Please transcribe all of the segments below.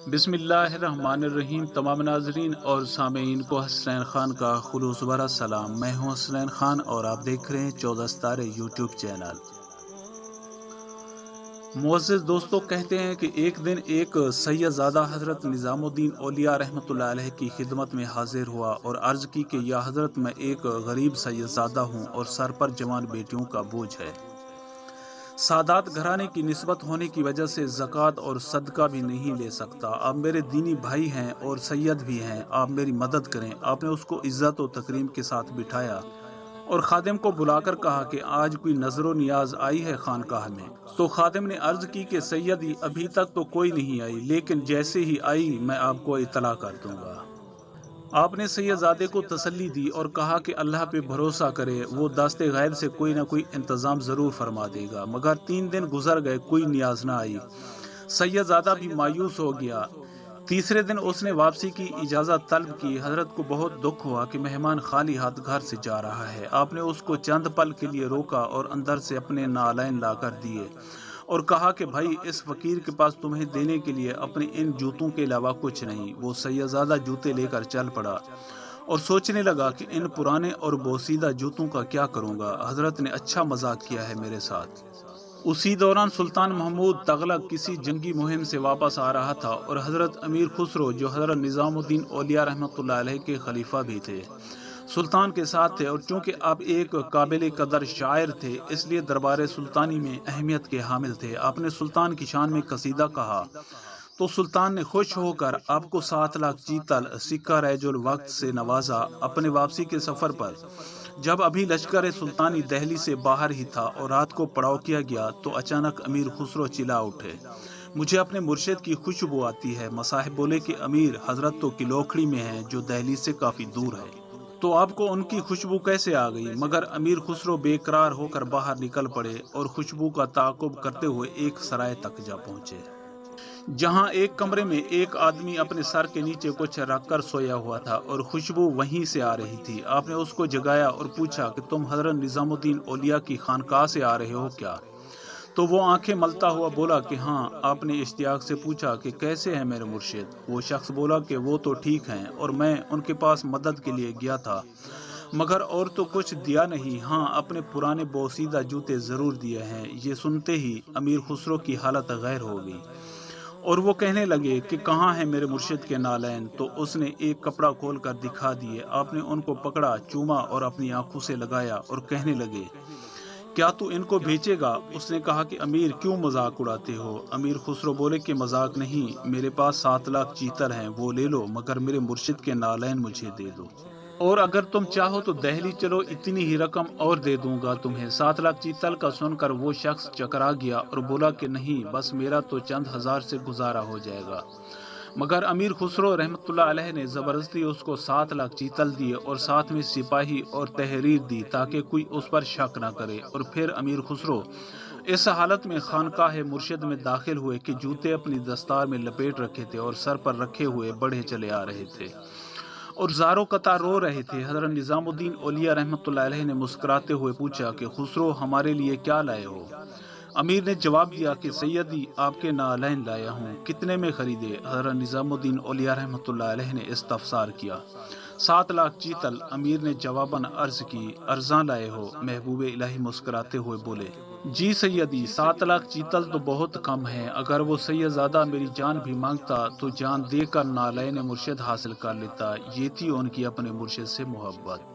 बिस्मिल्लाहिर्रहमानिर्रहीम। तमाम नाजरीन और सामीन को हसनैन खान का खुलूस भरा सलाम। मैं हूं हसनैन खान और आप देख रहे हैं 14 सितारे यूट्यूब चैनल। मुअज़्ज़िज़ दोस्तों, कहते हैं कि एक दिन एक सैयदज़ादा हज़रत निज़ामुद्दीन औलिया रहमतुल्लाह अलैह की खिदमत में हाजिर हुआ और अर्ज़ की कि या हज़रत, मैं एक गरीब सैयदज़ादा हूँ और सर पर जवान बेटियों का बोझ है। सादात घराने की निस्बत होने की वजह से ज़कात और सदका भी नहीं ले सकता। आप मेरे दीनी भाई हैं और सैयद भी हैं, आप मेरी मदद करें। आपने उसको इज़्ज़त और तकरीम के साथ बिठाया और खादिम को बुलाकर कहा कि आज कोई नजरो नियाज आई है खानकाह में। तो खादिम ने अर्ज की कि सैयदी, अभी तक तो कोई नहीं आई, लेकिन जैसे ही आई मैं आपको इतला कर दूंगा। आपने सैयदजादे को तसल्ली दी और कहा कि अल्लाह पे भरोसा करे, वो दास्ते गैर से कोई ना कोई इंतजाम जरूर फरमा देगा। मगर 3 दिन गुजर गए, कोई नियाज ना आई। सैयदजादा भी मायूस हो गया। तीसरे दिन उसने वापसी की इजाज़त तलब की। हजरत को बहुत दुख हुआ कि मेहमान खाली हाथ घर से जा रहा है। आपने उसको चंद पल के लिए रोका और अंदर से अपने नालैन लाकर दिए और कहा कि भाई, इस फकीर के पास तुम्हें देने के लिए अपने इन जूतों के अलावा कुछ नहीं। वो सैयदजादा जूते लेकर चल पड़ा और सोचने लगा कि इन पुराने और बोसीदा जूतों का क्या करूंगा। हजरत ने अच्छा मजाक किया है मेरे साथ। उसी दौरान सुल्तान महमूद तगलक किसी जंगी मुहिम से वापस आ रहा था और हजरत अमीर खुसरो, जो हजरत निजामुद्दीन औलिया रहमतुल्लाह अलैह के खलीफा भी थे, सुल्तान के साथ थे। और चूंकि आप एक काबिल कदर शायर थे, इसलिए दरबार सुल्तानी में अहमियत के हामिल थे। आपने सुल्तान की शान में कसीदा कहा तो सुल्तान ने खुश होकर आपको 7 लाख चीतल सिक्का रैजुल वक्त से नवाजा। अपने वापसी के सफर पर जब अभी लश्कर सुल्तानी दहली से बाहर ही था और रात को पड़ाव किया गया, तो अचानक अमीर खुसरो चिल्ला उठे, मुझे अपने मुर्शिद की खुशबू आती है। मसाहिब बोले कि अमीर, हजरत तो किलोखड़ी में है, जो दहली से काफी दूर है, तो आपको उनकी खुशबू कैसे आ गई? मगर अमीर खुसरो बेकरार होकर बाहर निकल पड़े और खुशबू का ताकुब करते हुए एक सराय तक जा पहुंचे, जहां एक कमरे में एक आदमी अपने सर के नीचे कुछ रखकर सोया हुआ था और खुशबू वहीं से आ रही थी। आपने उसको जगाया और पूछा कि तुम हजरत निजामुद्दीन औलिया की खानकाह से आ रहे हो क्या? तो वो आंखें मलता हुआ बोला कि हाँ। आपने इश्तियाक से पूछा कि कैसे हैं मेरे मुर्शिद? वो शख्स बोला कि वो तो ठीक हैं और मैं उनके पास मदद के लिए गया था, मगर और तो कुछ दिया नहीं। हाँ, अपने पुराने बोसीदा जूते जरूर दिए हैं। ये सुनते ही अमीर खुसरो की हालत गैर हो गई और वो कहने लगे कि कहाँ है मेरे मुर्शिद के नालैन? तो उसने एक कपड़ा खोल कर दिखा दिए। आपने उनको पकड़ा, चूमा और अपनी आंखों से लगाया और कहने लगे, क्या तू इनको बेचेगा? उसने कहा कि अमीर, क्यों मजाक उड़ाते हो? अमीर खुसरो बोले कि मजाक नहीं, मेरे पास 7 लाख चीतल हैं, वो ले लो, मगर मेरे मुर्शिद के नालैन मुझे दे दो। और अगर तुम चाहो तो दहली चलो, इतनी ही रकम और दे दूंगा तुम्हें। 7 लाख चीतल का सुनकर वो शख्स चकरा गया और बोला कि नहीं, बस मेरा तो चंद हजार से गुजारा हो जाएगा। मगर अमीर खुसरो रहमतुल्लाह अलैह ने जबरदस्ती उसको 7 लाख चीतल दिए और साथ में सिपाही और तहरीर दी, ताकि कोई उस पर शक न करे। और फिर अमीर खुसरो इस हालत में खानकाह मुर्शिद में दाखिल हुए कि जूते अपनी दस्तार में लपेट रखे थे और सर पर रखे हुए बढ़े चले आ रहे थे और ज़ारो कतार रो रहे थे। हज़रत निज़ामुद्दीन औलिया रहमतुल्लाह अलैह ने मुस्कुराते हुए पूछा कि खुसरो, हमारे लिए क्या लाए हो? अमीर ने जवाब दिया कि सैयदी, आपके नालैन लाया हूँ। कितने में खरीदे? हज़रत निज़ामुद्दीन औलिया रहमतुल्लाह अलैह ने इस्तफसार किया। 7 लाख चीतल। अमीर ने जवाबन अर्ज की, अर्जा लाए हो? महबूबे इलाही मुस्कुराते हुए बोले, जी सैयदी, 7 लाख चीतल तो बहुत कम है। अगर वो सैयदजादा मेरी जान भी मांगता तो जान देकर नालैन मुर्शिद हासिल कर लेता। ये थी उनकी अपने मुर्शिद से मोहब्बत।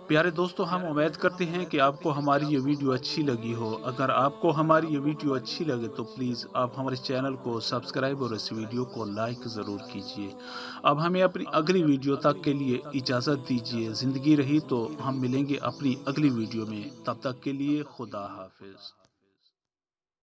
प्यारे दोस्तों, हम उम्मीद करते हैं कि आपको हमारी ये वीडियो अच्छी लगी हो। अगर आपको हमारी ये वीडियो अच्छी लगे तो प्लीज़ आप हमारे चैनल को सब्सक्राइब और इस वीडियो को लाइक ज़रूर कीजिए। अब हमें अपनी अगली वीडियो तक के लिए इजाज़त दीजिए। ज़िंदगी रही तो हम मिलेंगे अपनी अगली वीडियो में। तब तक के लिए खुदा हाफिज़।